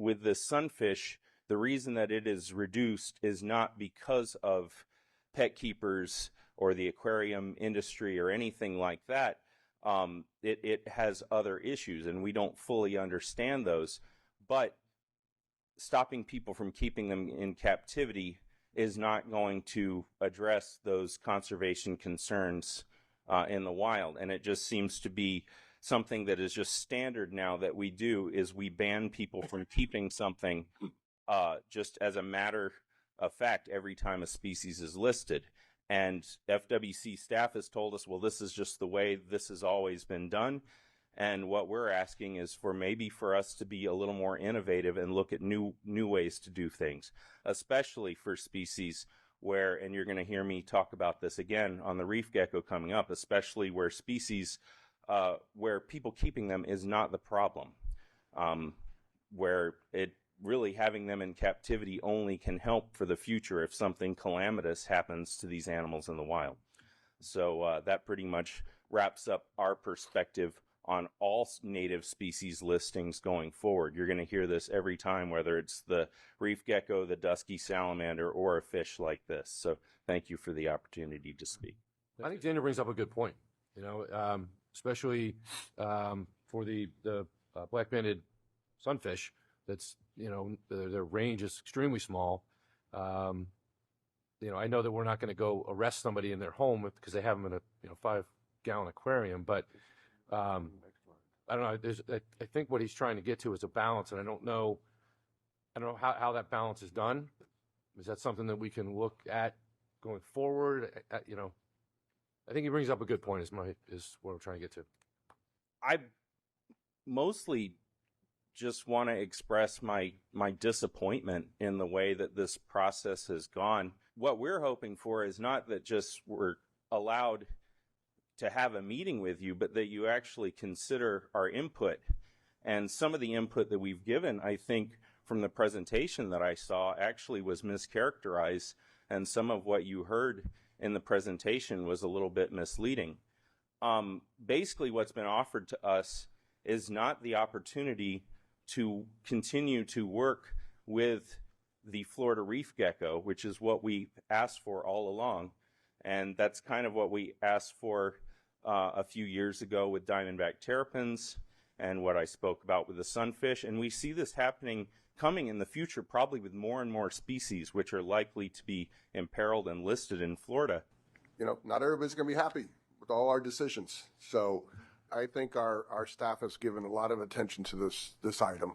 with the sunfish, the reason that it is reduced is not because of pet keepers or the aquarium industry or anything like that. It has other issues, and we don't fully understand those. But stopping people from keeping them in captivity is not going to address those conservation concerns in the wild. And it just seems to be something that is just standard now that we do, is we ban people from keeping something just as a matter of fact every time a species is listed. And FWC staff has told us, well, this is just the way this has always been done. And what we're asking is for us to be a little more innovative and look at new ways to do things, especially for species where, and you're going to hear me talk about this again on the reef gecko coming up, especially where species where people keeping them is not the problem, where it really having them in captivity only can help for the future if something calamitous happens to these animals in the wild. So that pretty much wraps up our perspective on all native species listings going forward. You're going to hear this every time, whether it's the reef gecko, the dusky salamander, or a fish like this. So thank you for the opportunity to speak. I think Daniel brings up a good point, especially for the black-banded sunfish. That's, their range is extremely small. I know that we're not going to go arrest somebody in their home because they have them in a 5-gallon aquarium, but I don't know. I think what he's trying to get to is a balance, and I don't know how that balance is done. Is that something that we can look at going forward? I think he brings up a good point. Is what I'm trying to get to. I mostly just want to express my disappointment in the way that this process has gone. What we're hoping for is not that just we're allowed to have a meeting with you, but that you actually consider our input. And some of the input that we've given, I think, from the presentation that I saw actually was mischaracterized, and some of what you heard in the presentation was a little bit misleading. Basically, what's been offered to us is not the opportunity to continue to work with the Florida reef gecko, which is what we asked for all along. And that's kind of what we asked for a few years ago with diamondback terrapins and what I spoke about with the sunfish. And we see this coming in the future, probably with more and more species which are likely to be imperiled and listed in Florida. Not everybody's going to be happy with all our decisions. So I think our staff has given a lot of attention to this item.